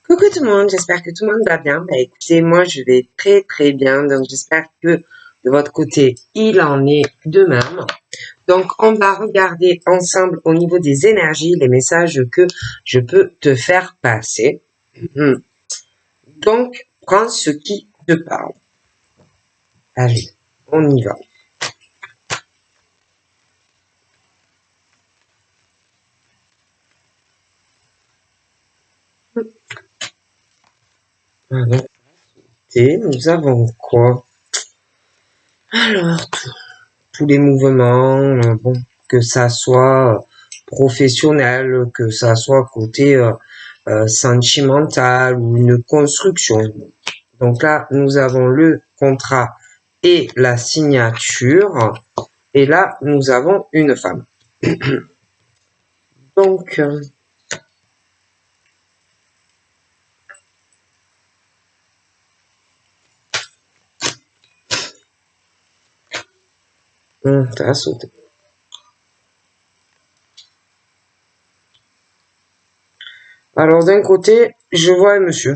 Coucou tout le monde, j'espère que tout le monde va bien. Bah écoutez, moi je vais très très bien, donc j'espère que de votre côté il en est de même. Donc on va regarder ensemble au niveau des énergies les messages que je peux te faire passer. Donc prends ce qui te parle. Allez, on y va. Alors, et nous avons quoi? Alors, tous les mouvements, bon, que ça soit professionnel, que ça soit côté sentimental ou une construction. Donc là, nous avons le contrat et la signature. Et là, nous avons une femme. Donc, ça a sauté. Alors, d'un côté, je vois un monsieur.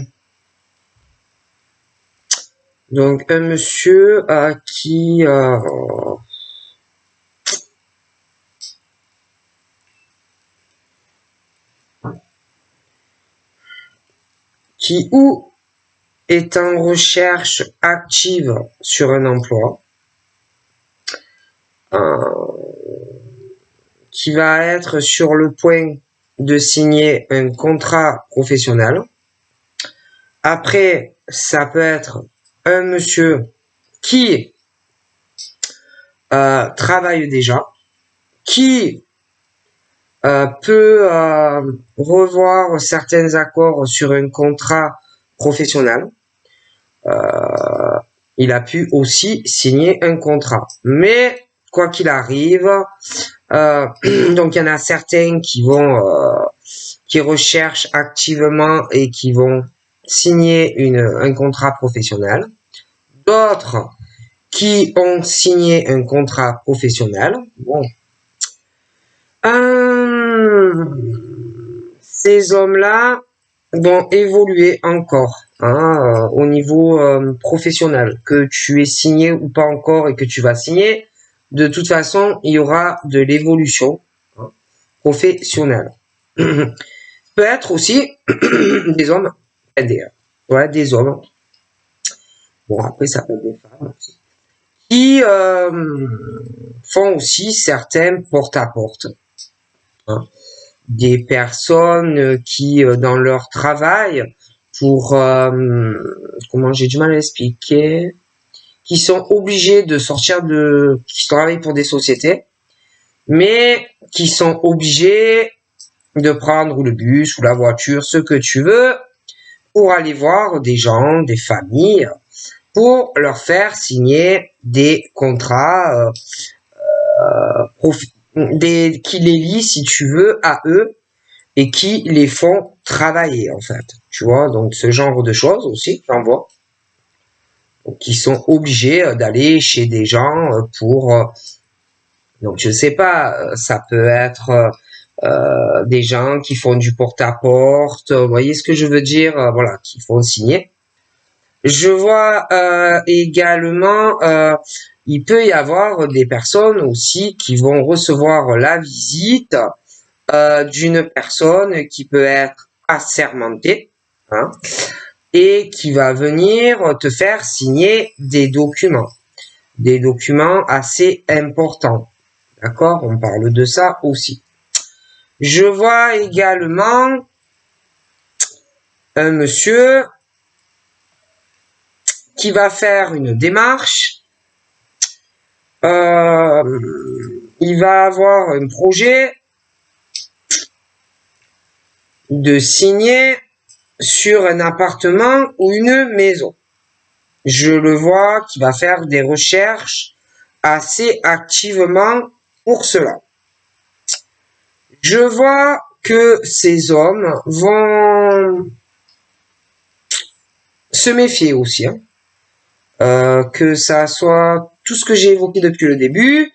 Donc, un monsieur qui ou est en recherche active sur un emploi, qui va être sur le point de signer un contrat professionnel. Après, ça peut être un monsieur qui travaille déjà, qui peut revoir certains accords sur un contrat professionnel. Il a pu aussi signer un contrat. Mais, quoi qu'il arrive, donc il y en a certains qui recherchent activement et qui vont signer un contrat professionnel. D'autres qui ont signé un contrat professionnel. Bon. Ces hommes-là vont évoluer encore au niveau professionnel, que tu aies signé ou pas encore et que tu vas signer. De toute façon, il y aura de l'évolution professionnelle. Peut être aussi des hommes, des hommes. Bon, après, ça peut être des femmes aussi. Qui font aussi certains porte-à-porte. Des personnes qui, dans leur travail, pour comment j'ai du mal à expliquer, qui sont obligés de sortir qui travaillent pour des sociétés, mais qui sont obligés de prendre le bus ou la voiture, ce que tu veux, pour aller voir des gens, des familles, pour leur faire signer des contrats qui les lient, si tu veux, à eux et qui les font travailler, en fait. Tu vois, donc ce genre de choses aussi, j'en vois. Donc, qui sont obligés d'aller chez des gens pour... donc, je sais pas, ça peut être des gens qui font du porte-à-porte, vous voyez ce que je veux dire, voilà, qui font signer. Je vois également, il peut y avoir des personnes aussi qui vont recevoir la visite d'une personne qui peut être assermentée, et qui va venir te faire signer des documents assez importants. D'accord? On parle de ça aussi. Je vois également un monsieur qui va faire une démarche. Il va avoir un projet de signer sur un appartement ou une maison. Je le vois qui va faire des recherches assez activement pour cela. Je vois que ces hommes vont se méfier aussi, que ça soit tout ce que j'ai évoqué depuis le début,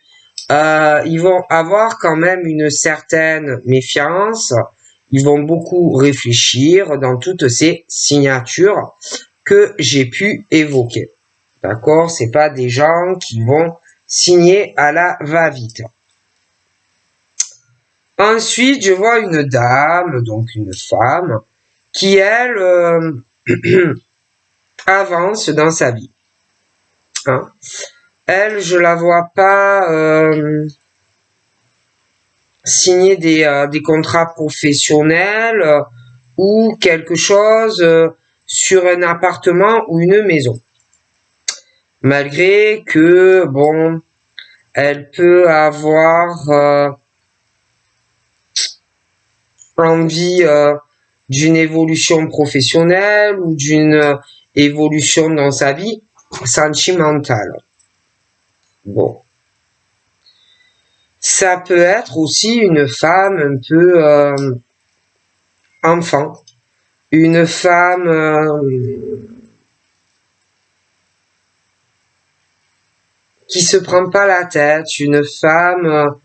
ils vont avoir quand même une certaine méfiance Ils vont beaucoup réfléchir dans toutes ces signatures que j'ai pu évoquer. D'accord? C'est pas des gens qui vont signer à la va-vite. Ensuite, je vois une dame, donc une femme, qui, elle, avance dans sa vie. Hein? Elle, je la vois pas signer des contrats professionnels ou quelque chose sur un appartement ou une maison. Malgré que, bon, elle peut avoir envie d'une évolution professionnelle ou d'une évolution dans sa vie sentimentale. Bon. Ça peut être aussi une femme un peu enfant, une femme qui se prend pas la tête, une femme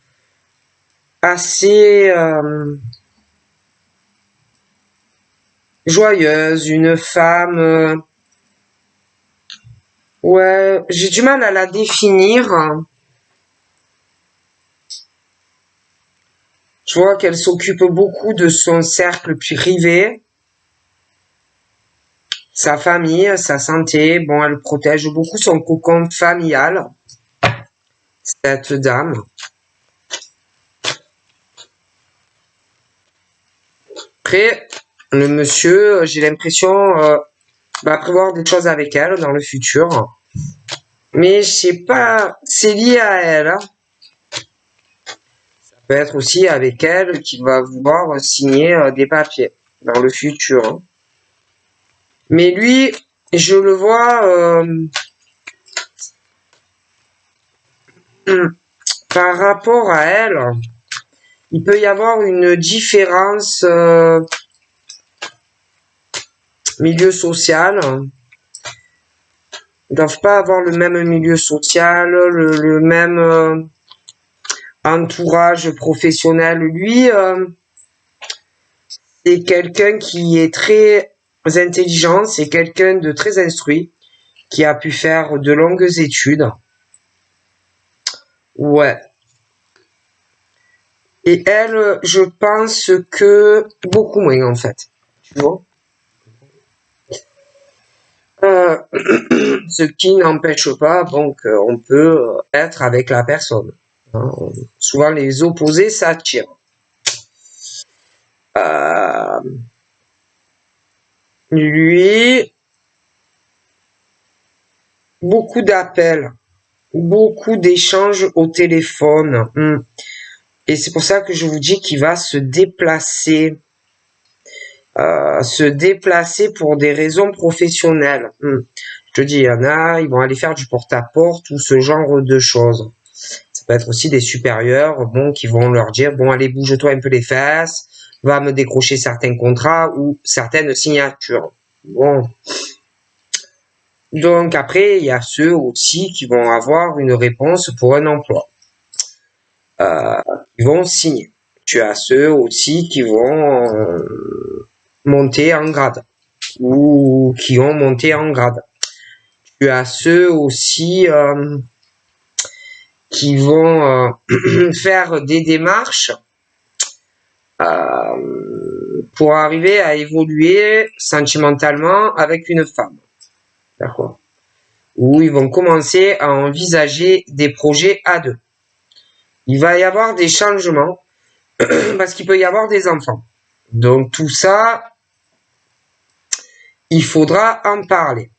assez joyeuse, une femme ouais, j'ai du mal à la définir. Je vois qu'elle s'occupe beaucoup de son cercle privé, sa famille, sa santé. Bon, elle protège beaucoup son cocon familial, cette dame. Après, le monsieur, j'ai l'impression, va prévoir des choses avec elle dans le futur. Mais je sais pas, c'est lié à elle. Hein. Ça peut être aussi avec elle qu'il va vouloir signer des papiers dans le futur. Hein. Mais lui, je le vois par rapport à elle, il peut y avoir une différence milieu social. Ils doivent pas avoir le même milieu social, le même entourage professionnel. Lui, c'est quelqu'un qui est très intelligent, c'est quelqu'un de très instruit, qui a pu faire de longues études. Ouais. Et elle, je pense que beaucoup moins en fait. Tu vois? Ce qui n'empêche pas bon qu'on peut être avec la personne. Hein. Souvent les opposés s'attirent. Lui, beaucoup d'appels, beaucoup d'échanges au téléphone. Et c'est pour ça que je vous dis qu'il va se déplacer pour des raisons professionnelles. Je te dis, il y en a, ils vont aller faire du porte-à-porte ou ce genre de choses. Ça peut être aussi des supérieurs, bon, qui vont leur dire, bon, allez, bouge-toi un peu les fesses, va me décrocher certains contrats ou certaines signatures. Bon. Donc après, il y a ceux aussi qui vont avoir une réponse pour un emploi. Ils vont signer. Tu as ceux aussi qui vont monter en grade ou qui ont monté en grade. Tu as ceux aussi qui vont faire des démarches pour arriver à évoluer sentimentalement avec une femme. D'accord? Ou ils vont commencer à envisager des projets à deux. Il va y avoir des changements parce qu'il peut y avoir des enfants. Donc tout ça, il faudra en parler.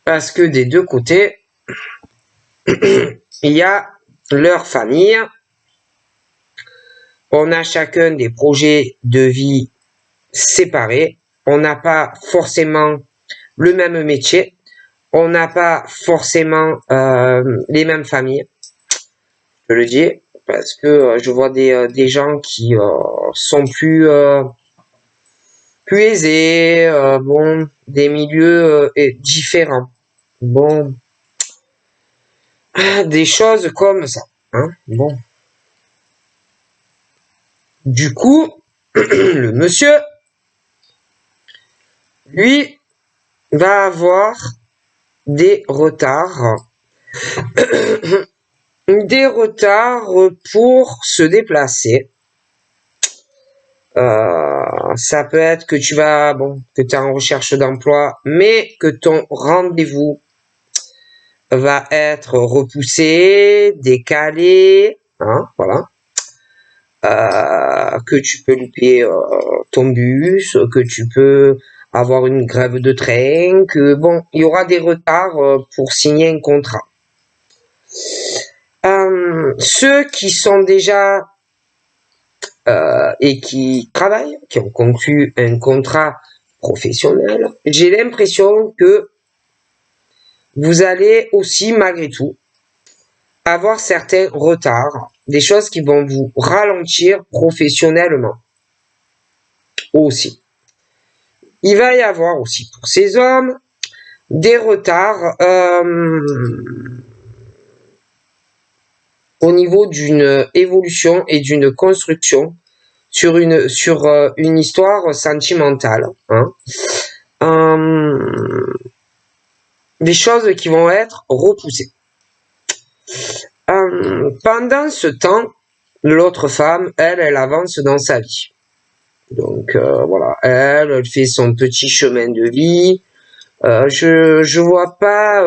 Parce que des deux côtés, il y a leur famille. On a chacun des projets de vie séparés. On n'a pas forcément le même métier. On n'a pas forcément les mêmes familles. Je le dis parce que je vois des gens qui sont plus aisés, bon, des milieux différents. Bon, des choses comme ça. Hein, bon. Du coup, le monsieur, lui, va avoir des retards. Des retards pour se déplacer. Ça peut être que que tu es en recherche d'emploi, mais que ton rendez-vous va être repoussé, décalé, hein, voilà. Que tu peux louper ton bus, que tu peux avoir une grève de train, que bon, il y aura des retards pour signer un contrat. Ceux qui sont déjà et qui travaillent, qui ont conclu un contrat professionnel, j'ai l'impression que vous allez aussi, malgré tout, avoir certains retards, des choses qui vont vous ralentir professionnellement aussi. Il va y avoir aussi pour ces hommes des retards au niveau d'une évolution et d'une construction sur une histoire sentimentale. Hein. Des choses qui vont être repoussées. Pendant ce temps, l'autre femme, elle avance dans sa vie. Donc voilà, elle fait son petit chemin de vie. Je vois pas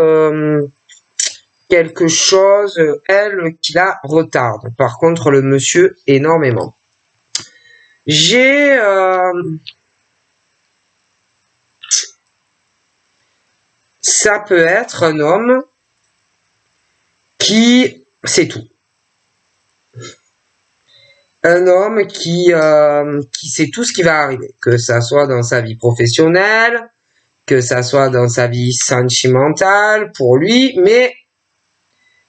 quelque chose, elle, qui la retarde. Par contre, le monsieur, énormément. Ça peut être un homme qui sait tout. Un homme qui sait tout ce qui va arriver, que ça soit dans sa vie professionnelle, que ça soit dans sa vie sentimentale pour lui, mais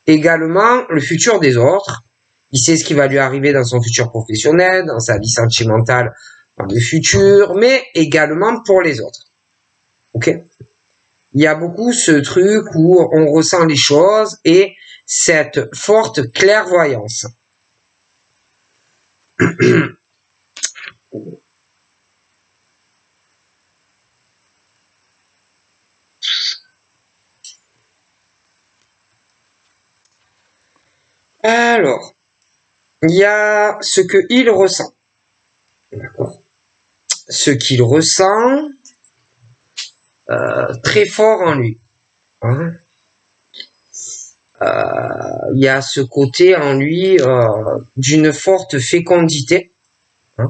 également le futur des autres. Il sait ce qui va lui arriver dans son futur professionnel, dans sa vie sentimentale, dans le futur, mais également pour les autres. Ok? Il y a beaucoup ce truc où on ressent les choses et cette forte clairvoyance. Alors, il y a ce qu'il ressent. D'accord. Ce qu'il ressent très fort en lui. Hein. Il y a ce côté en lui d'une forte fécondité. Hein.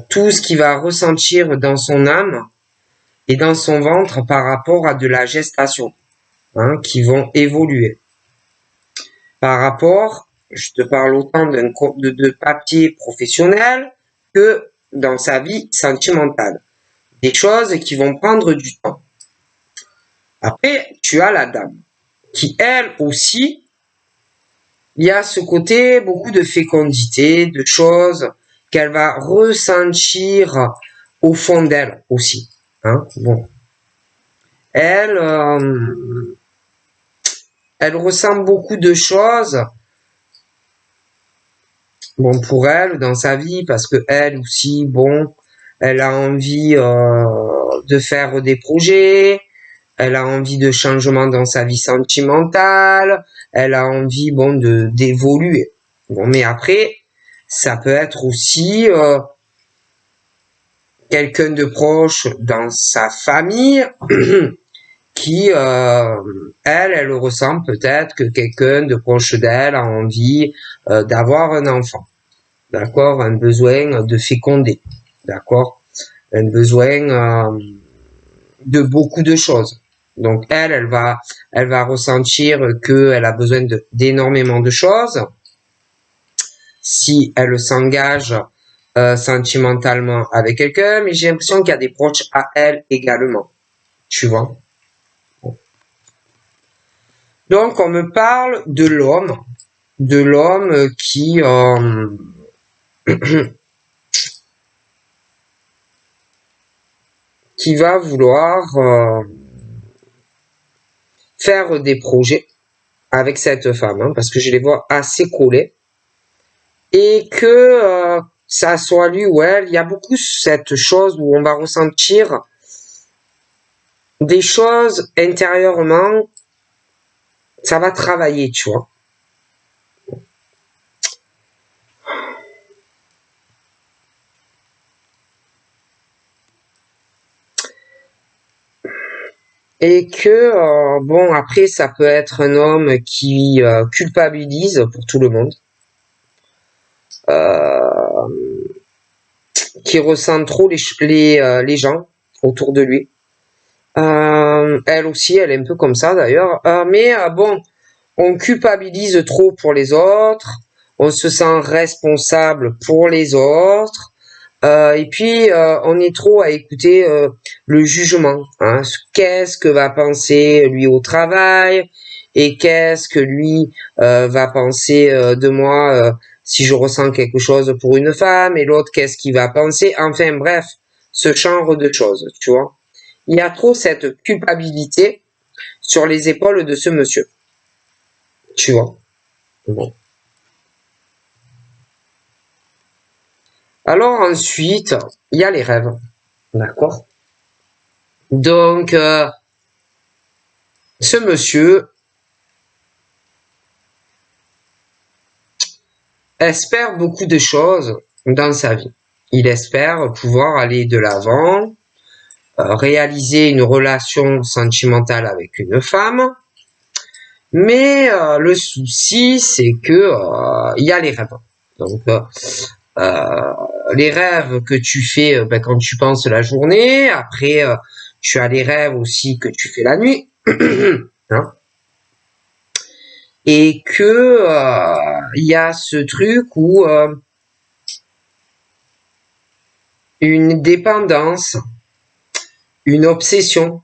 Tout ce qu'il va ressentir dans son âme et dans son ventre par rapport à de la gestation, hein, qui vont évoluer. Par rapport, je te parle autant de papier professionnel que dans sa vie sentimentale. Des choses qui vont prendre du temps. Après, tu as la dame, qui elle aussi, il y a ce côté beaucoup de fécondité, de choses qu'elle va ressentir au fond d'elle aussi. Hein, bon. Elle ressent beaucoup de choses. Bon, pour elle, dans sa vie, parce que elle aussi, bon, elle a envie de faire des projets, elle a envie de changement dans sa vie sentimentale, elle a envie, bon, d'évoluer. Bon, mais après, ça peut être aussi quelqu'un de proche dans sa famille qui, elle ressent peut-être que quelqu'un de proche d'elle a envie d'avoir un enfant. D'accord, un besoin de féconder. D'accord, un besoin de beaucoup de choses. Donc elle va ressentir qu'elle a besoin d'énormément de choses. Si elle s'engage sentimentalement avec quelqu'un, mais j'ai l'impression qu'il y a des proches à elle également. Tu vois. Donc on me parle de l'homme qui qui va vouloir faire des projets avec cette femme, hein, parce que je les vois assez collés, et que ça soit lui ou elle, il y a beaucoup cette chose où on va ressentir des choses intérieurement, ça va travailler, tu vois. Et que, bon, après, ça peut être un homme qui culpabilise pour tout le monde, euh, qui ressent trop les gens autour de lui. Elle aussi, elle est un peu comme ça d'ailleurs. Mais bon, on culpabilise trop pour les autres, on se sent responsable pour les autres, et puis on est trop à écouter le jugement. Hein. Qu'est-ce que va penser lui au travail et qu'est-ce que lui va penser de moi si je ressens quelque chose pour une femme et l'autre qu'est-ce qu'il va penser. Enfin bref, ce genre de choses, tu vois. Il y a trop cette culpabilité sur les épaules de ce monsieur. Tu vois. Bon. Alors ensuite, il y a les rêves. D'accord. Donc, ce monsieur espère beaucoup de choses dans sa vie. Il espère pouvoir aller de l'avant, réaliser une relation sentimentale avec une femme. Mais le souci, c'est que il y a les rêves. Donc, les rêves que tu fais quand tu penses la journée. Après, tu as les rêves aussi que tu fais la nuit. Hein. Et que il y a ce truc où une dépendance, une obsession.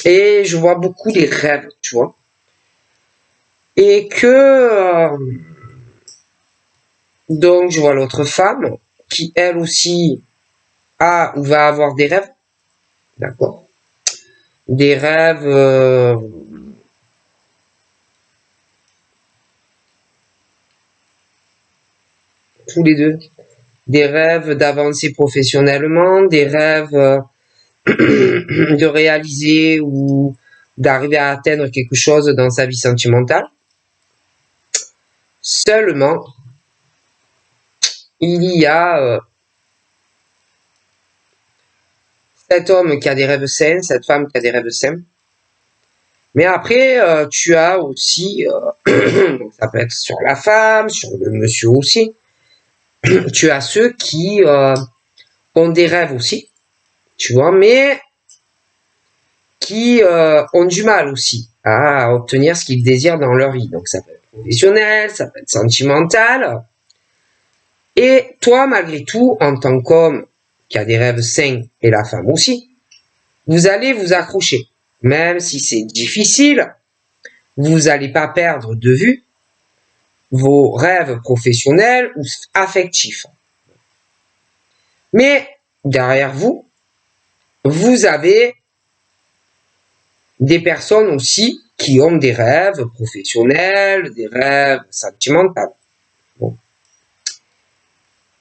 Et je vois beaucoup les rêves, tu vois. Et que donc je vois l'autre femme qui elle aussi a ou va avoir des rêves, d'accord. Des rêves tous les deux. Des rêves d'avancer professionnellement, des rêves de réaliser ou d'arriver à atteindre quelque chose dans sa vie sentimentale. Seulement, il y a cet homme qui a des rêves sains, cette femme qui a des rêves sains. Mais après, tu as aussi, ça peut être sur la femme, sur le monsieur aussi, tu as ceux qui ont des rêves aussi, tu vois, mais qui ont du mal aussi à obtenir ce qu'ils désirent dans leur vie. Donc ça peut être professionnel, ça peut être sentimental. Et toi, malgré tout, en tant qu'homme qui a des rêves sains, et la femme aussi, vous allez vous accrocher. Même si c'est difficile, vous n'allez pas perdre de vue vos rêves professionnels ou affectifs. Mais derrière vous, vous avez des personnes aussi qui ont des rêves professionnels, des rêves sentimentaux. Bon.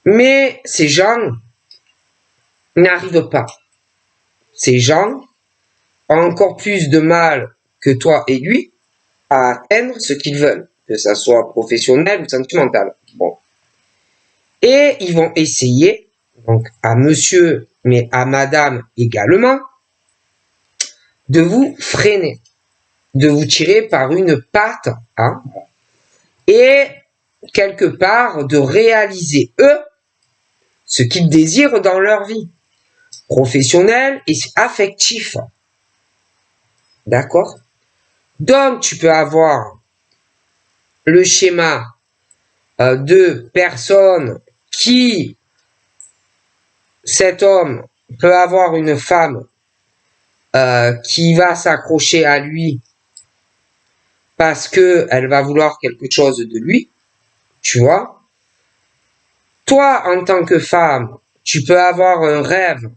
Mais ces gens n'arrivent pas. Ces gens ont encore plus de mal que toi et lui à atteindre ce qu'ils veulent, que ça soit professionnel ou sentimental. Bon. Et ils vont essayer, donc à monsieur, mais à madame également, de vous freiner, de vous tirer par une patte, hein, et quelque part de réaliser eux ce qu'ils désirent dans leur vie, professionnelle et affectif. D'accord? Donc tu peux avoir le schéma de personnes qui, cet homme peut avoir une femme qui va s'accrocher à lui parce que elle va vouloir quelque chose de lui, tu vois. Toi, en tant que femme, tu peux avoir un rêve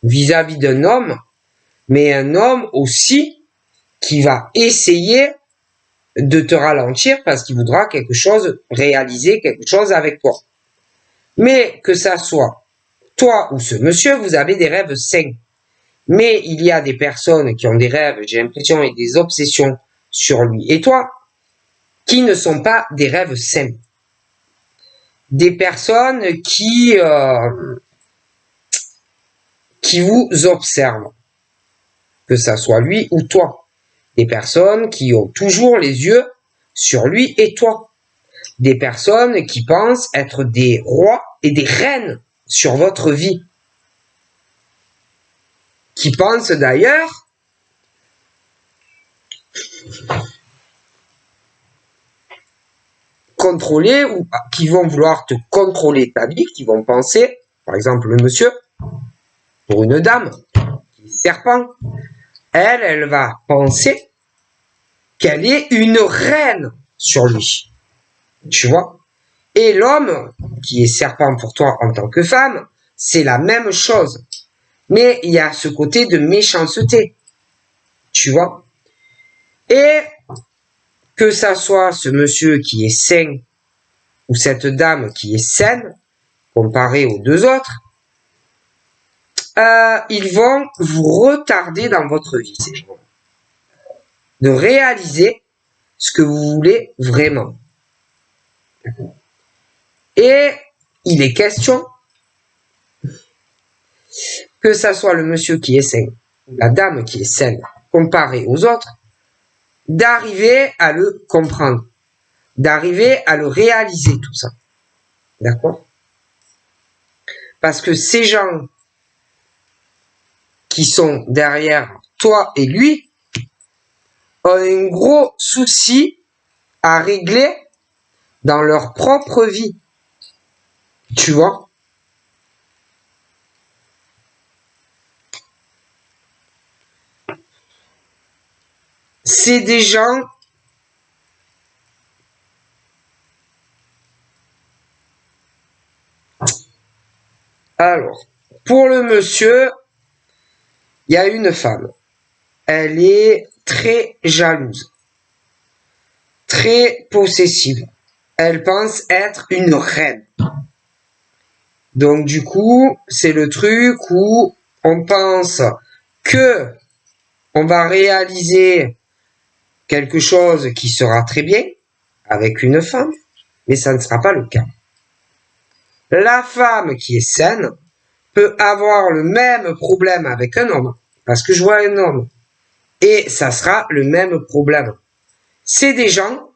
vis-à-vis d'un homme, mais un homme aussi qui va essayer de te ralentir parce qu'il voudra quelque chose, réaliser quelque chose avec toi. Mais que ça soit toi ou ce monsieur, vous avez des rêves sains. Mais il y a des personnes qui ont des rêves, j'ai l'impression, et des obsessions sur lui et toi, qui ne sont pas des rêves sains. Des personnes qui vous observent, que ça soit lui ou toi. Des personnes qui ont toujours les yeux sur lui et toi. Des personnes qui pensent être des rois et des reines sur votre vie. Qui pensent d'ailleurs contrôler ou qui vont vouloir te contrôler ta vie, qui vont penser, par exemple le monsieur, pour une dame, qui est serpent, elle va penser qu'elle est une reine sur lui. Tu vois? Et l'homme, qui est serpent pour toi en tant que femme, c'est la même chose. Mais il y a ce côté de méchanceté. Tu vois? Et que ça soit ce monsieur qui est sain ou cette dame qui est saine, comparé aux deux autres, ils vont vous retarder dans votre vie, ces gens. De réaliser ce que vous voulez vraiment. Et il est question que ça soit le monsieur qui est sain, la dame qui est saine, comparé aux autres, d'arriver à le comprendre, d'arriver à le réaliser tout ça. D'accord? Parce que ces gens qui sont derrière toi et lui ont un gros souci à régler dans leur propre vie. Tu vois? C'est des gens alors, pour le monsieur, il y a une femme. Elle est très jalouse, très possessive. Elle pense être une reine. Donc du coup, c'est le truc où on pense que on va réaliser quelque chose qui sera très bien avec une femme, mais ça ne sera pas le cas. La femme qui est saine peut avoir le même problème avec un homme, parce que je vois un homme, et ça sera le même problème. C'est des gens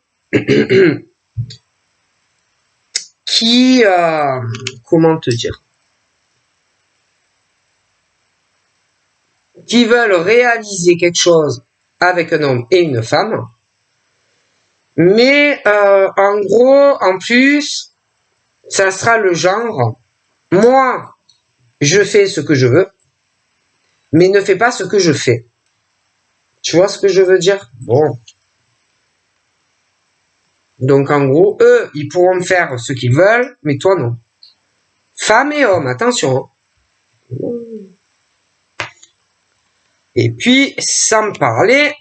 qui, comment te dire, qui veulent réaliser quelque chose avec un homme et une femme, mais en gros, en plus, ça sera le genre, moi, je fais ce que je veux, mais ne fais pas ce que je fais. Tu vois ce que je veux dire? Bon. Donc en gros, eux, ils pourront faire ce qu'ils veulent, mais toi non. Femmes et hommes, attention. Et puis, sans me parler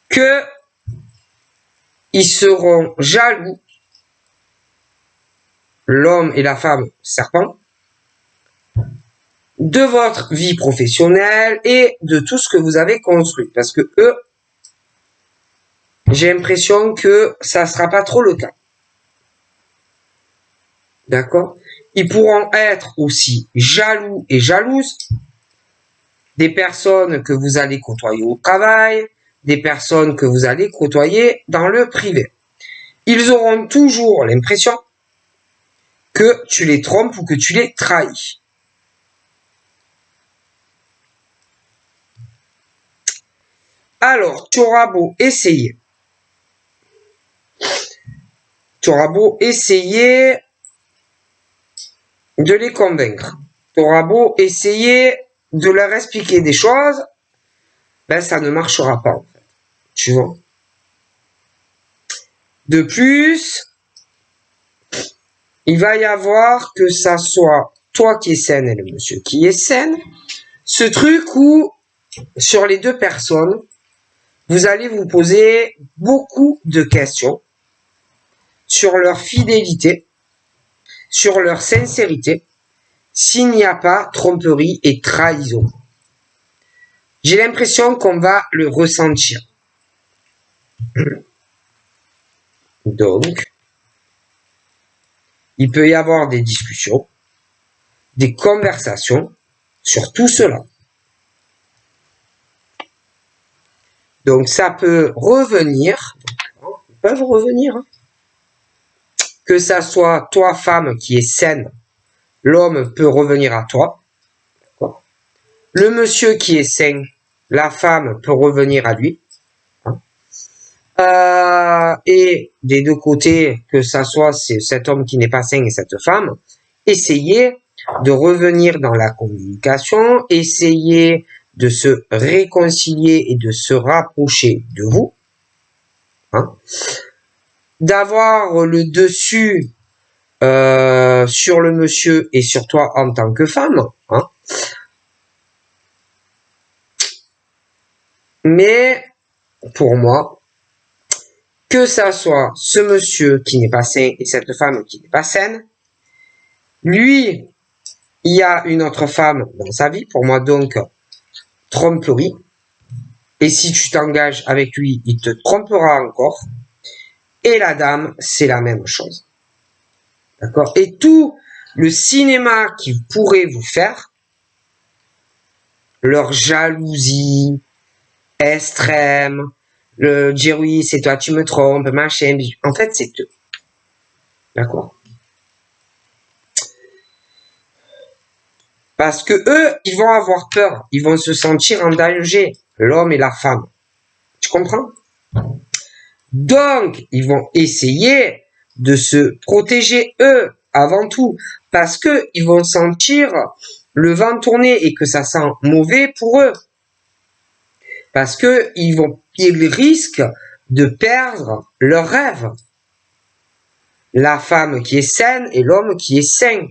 que ils seront jaloux, l'homme et la femme serpent, de votre vie professionnelle et de tout ce que vous avez construit. Parce que eux, j'ai l'impression que ça sera pas trop le cas. D'accord? Ils pourront être aussi jaloux et jalouses des personnes que vous allez côtoyer au travail, des personnes que vous allez côtoyer dans le privé. Ils auront toujours l'impression que tu les trompes ou que tu les trahis. Alors, tu auras beau essayer de les convaincre, tu auras beau essayer de leur expliquer des choses, ben ça ne marchera pas, en fait. Tu vois. De plus, il va y avoir que ça soit toi qui es saine et le monsieur qui est saine, ce truc où, sur les deux personnes, vous allez vous poser beaucoup de questions sur leur fidélité, sur leur sincérité, s'il n'y a pas tromperie et trahison. J'ai l'impression qu'on va le ressentir. Donc, il peut y avoir des discussions, des conversations sur tout cela. Donc, ça peut revenir, ils peuvent revenir, hein. Que ça soit toi, femme, qui est saine, l'homme peut revenir à toi. Le monsieur qui est sain, la femme peut revenir à lui. Et des deux côtés, que ça soit cet homme qui n'est pas sain et cette femme, essayez de revenir dans la communication, essayez de se réconcilier et de se rapprocher de vous, hein, d'avoir le dessus sur le monsieur et sur toi en tant que femme, hein. Mais pour moi, que ça soit ce monsieur qui n'est pas sain et cette femme qui n'est pas saine, lui, il y a une autre femme dans sa vie, pour moi donc, tromperie. Et si tu t'engages avec lui, il te trompera encore. Et la dame, c'est la même chose. D'accord? Et tout le cinéma qu'ils pourraient vous faire, leur jalousie extrême, le dire oui, c'est toi, tu me trompes, machin, en fait, c'est eux. D'accord? Parce que eux, ils vont avoir peur, ils vont se sentir en danger, l'homme et la femme. Tu comprends? Donc, ils vont essayer de se protéger eux avant tout, parce que ils vont sentir le vent tourner et que ça sent mauvais pour eux. Parce que ils risquent de perdre leur rêve. La femme qui est saine et l'homme qui est sain.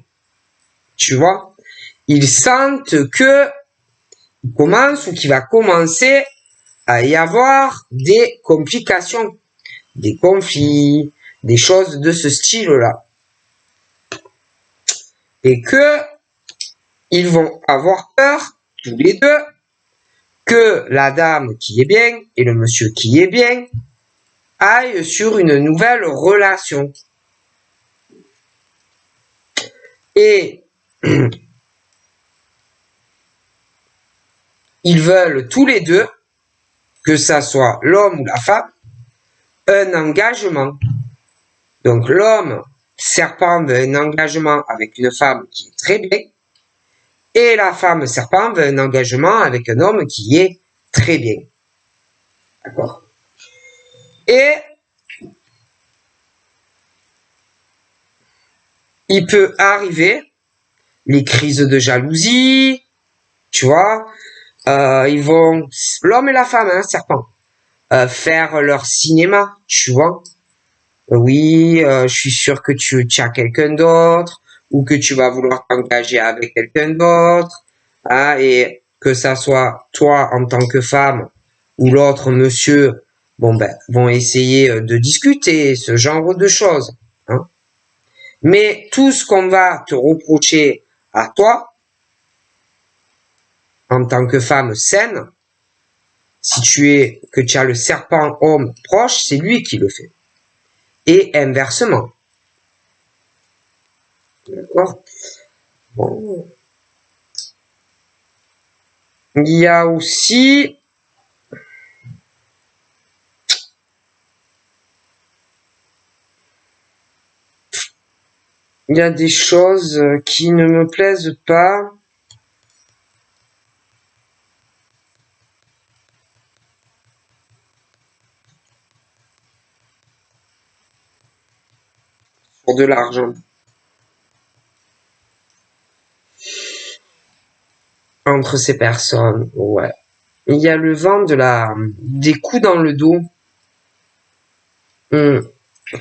Tu vois? Ils sentent que il commence ou qu'il va commencer à y avoir des complications, des conflits, des choses de ce style-là. Et que ils vont avoir peur, tous les deux, que la dame qui est bien et le monsieur qui est bien aillent sur une nouvelle relation. Et ils veulent tous les deux, que ça soit l'homme ou la femme, un engagement. Donc l'homme serpent veut un engagement avec une femme qui est très bien, et la femme serpent veut un engagement avec un homme qui est très bien. D'accord? Et il peut arriver les crises de jalousie, tu vois, ils vont, l'homme et la femme, hein, serpent, faire leur cinéma, tu vois. Oui, je suis sûr que tu as quelqu'un d'autre, ou que tu vas vouloir t'engager avec quelqu'un d'autre, hein, et que ça soit toi en tant que femme ou l'autre monsieur, bon ben, vont essayer de discuter ce genre de choses, hein. Mais tout ce qu'on va te reprocher à toi, en tant que femme saine, si tu as le serpent homme proche, c'est lui qui le fait. Et inversement. D'accord? Bon. Il y a aussi il y a des choses qui ne me plaisent pas. Pour de l'argent. Entre ces personnes, ouais. Il y a le vent des coups dans le dos.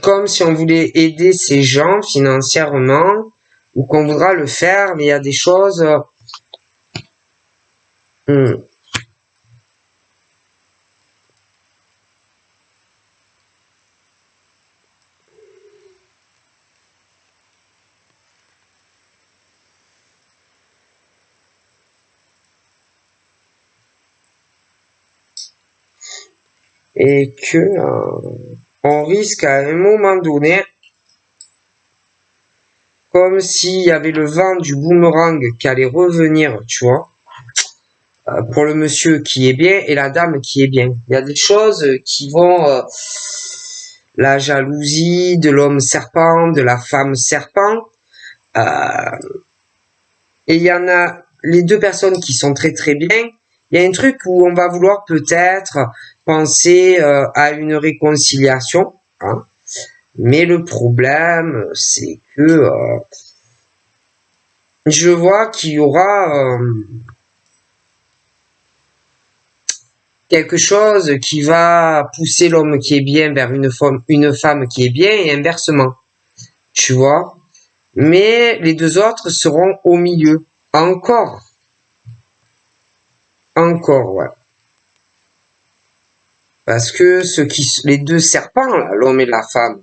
Comme si on voulait aider ces gens financièrement, ou qu'on voudra le faire, mais il y a des choses. et que on risque à un moment donné, comme s'il y avait le vent du boomerang qui allait revenir, tu vois, pour le monsieur qui est bien et la dame qui est bien. Il y a des choses qui vont, la jalousie de l'homme serpent, de la femme serpent, et il y en a les deux personnes qui sont très très bien. Il y a un truc où on va vouloir peut-être penser à une réconciliation, hein. Mais le problème, c'est que je vois qu'il y aura quelque chose qui va pousser l'homme qui est bien vers une femme qui est bien et inversement, tu vois. Mais les deux autres seront au milieu. Encore. Encore, ouais. Parce que les deux serpents, là, l'homme et la femme,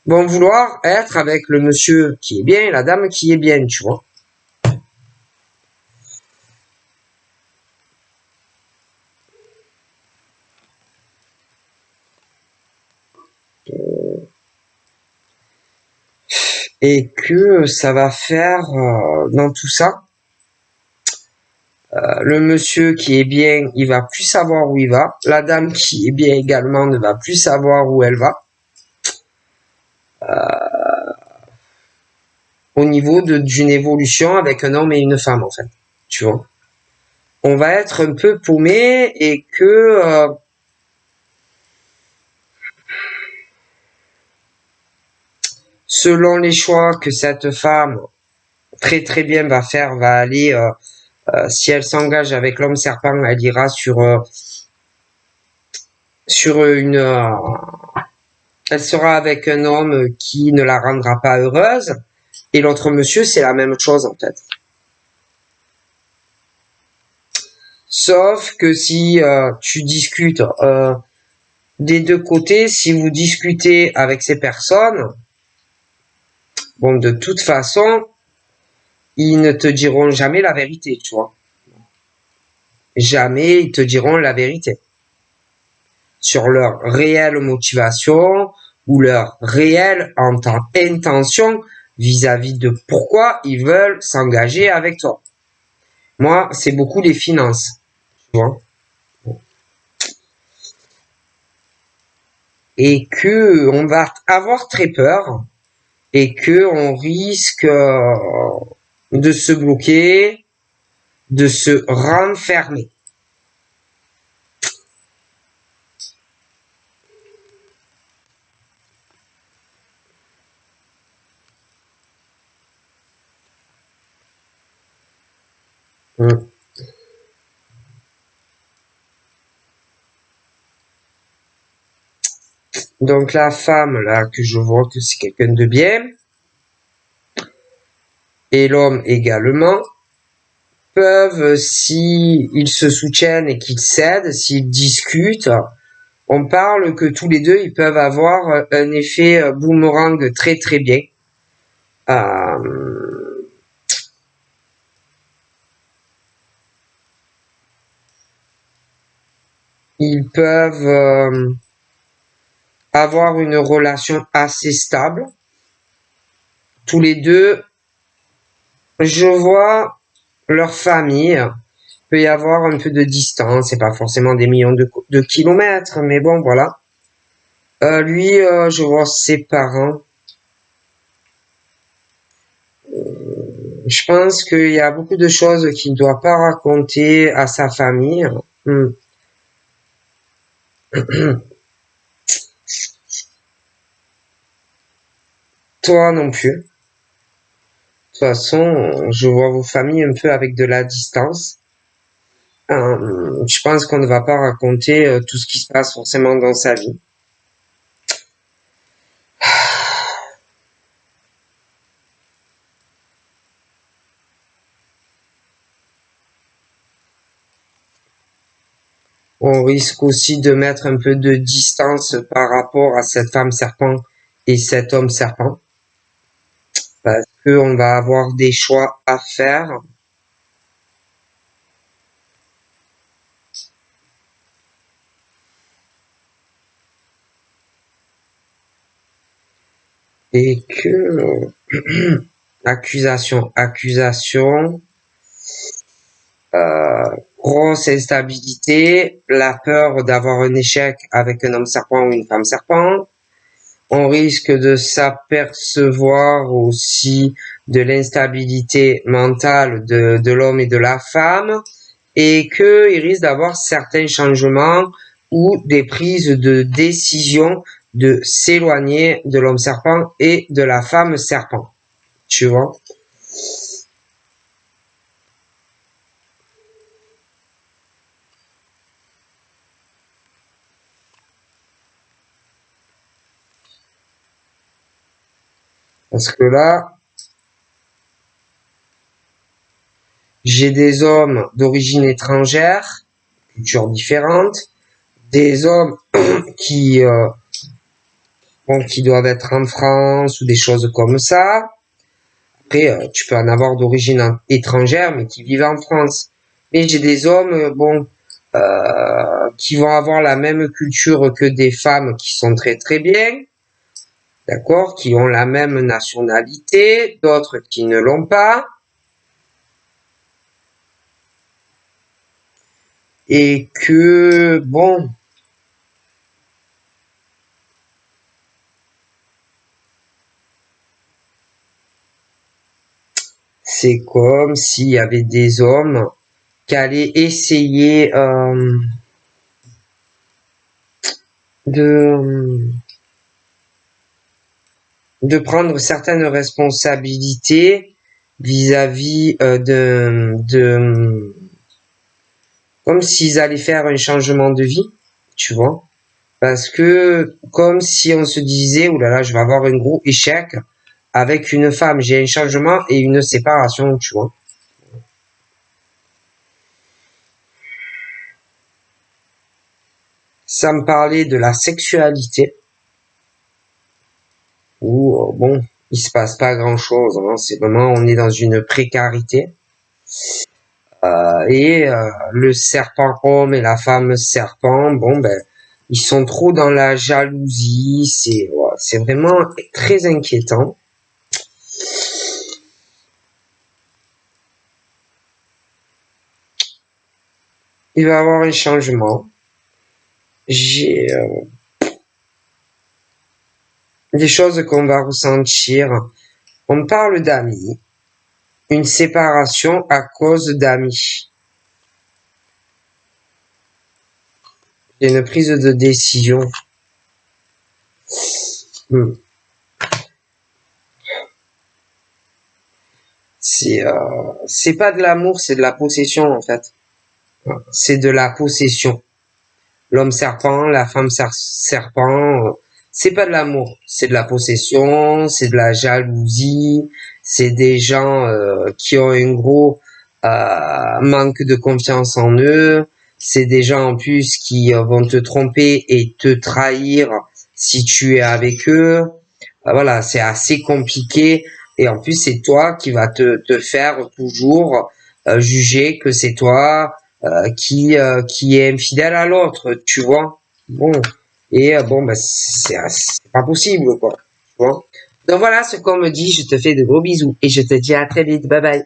vont vouloir être avec le monsieur qui est bien et la dame qui est bien, tu vois. Et que ça va faire dans tout ça, le monsieur qui est bien, il va plus savoir où il va. La dame qui est bien également ne va plus savoir où elle va. Au niveau d'une évolution avec un homme et une femme, en fait. Tu vois. On va être un peu paumé et que selon les choix que cette femme très très bien va faire, va aller, si elle s'engage avec l'homme serpent, elle ira sur une elle sera avec un homme qui ne la rendra pas heureuse. Et l'autre monsieur, c'est la même chose en fait. Sauf que si tu discutes des deux côtés, si vous discutez avec ces personnes, bon, de toute façon, ils ne te diront jamais la vérité, tu vois. Jamais ils te diront la vérité sur leur réelle motivation ou leur réelle intention vis-à-vis de pourquoi ils veulent s'engager avec toi. Moi, c'est beaucoup les finances, tu vois. Et que on va avoir très peur et que on risque de se bloquer, de se renfermer. Donc la femme là que je vois que c'est quelqu'un de bien et l'homme également peuvent, si ils se soutiennent et qu'ils s'aident, s'ils discutent, on parle que tous les deux ils peuvent avoir un effet boomerang très très bien. Ils peuvent avoir une relation assez stable. Tous les deux, je vois leur famille. Il peut y avoir un peu de distance, c'est pas forcément des millions de kilomètres, mais bon, voilà. Lui, je vois ses parents. Je pense qu'il y a beaucoup de choses qu'il ne doit pas raconter à sa famille. Toi non plus. De toute façon, je vois vos familles un peu avec de la distance. Je pense qu'on ne va pas raconter tout ce qui se passe forcément dans sa vie. On risque aussi de mettre un peu de distance par rapport à cette femme serpent et cet homme serpent. Parce qu'on va avoir des choix à faire. Et que accusation, grosse instabilité, la peur d'avoir un échec avec un homme serpent ou une femme serpent. On risque de s'apercevoir aussi de l'instabilité mentale de l'homme et de la femme, et qu'il risque d'avoir certains changements ou des prises de décision de s'éloigner de l'homme serpent et de la femme serpent. Tu vois? Parce que là, j'ai des hommes d'origine étrangère, culture différente, des hommes qui qui doivent être en France ou des choses comme ça. Après, tu peux en avoir d'origine étrangère, mais qui vivent en France. Mais j'ai des hommes, qui vont avoir la même culture que des femmes qui sont très très bien, d'accord, qui ont la même nationalité, d'autres qui ne l'ont pas, et que, bon, c'est comme s'il y avait des hommes qui allaient essayer de prendre certaines responsabilités vis-à-vis comme s'ils allaient faire un changement de vie, tu vois. Parce que comme si on se disait, oulala, je vais avoir un gros échec avec une femme, j'ai un changement et une séparation, tu vois. Ça me parlait de la sexualité, où, bon, il se passe pas grand-chose, hein. C'est vraiment, on est dans une précarité. Le serpent homme et la femme serpent, bon, ben, ils sont trop dans la jalousie, c'est vraiment très inquiétant. Il va y avoir un changement. J'ai des choses qu'on va ressentir. On parle d'amis, une séparation à cause d'amis. Une prise de décision. Hmm. C'est pas de l'amour, c'est de la possession en fait. C'est de la possession. L'homme serpent, la femme serpent, c'est pas de l'amour, c'est de la possession, c'est de la jalousie, c'est des gens qui ont un gros manque de confiance en eux, c'est des gens en plus qui vont te tromper et te trahir si tu es avec eux. Voilà, c'est assez compliqué et en plus c'est toi qui va te faire toujours juger que c'est toi qui est infidèle à l'autre, tu vois. Bon, et bon, bah, c'est pas possible, quoi. Tu vois. Donc voilà ce qu'on me dit, je te fais de gros bisous et je te dis à très vite, bye bye.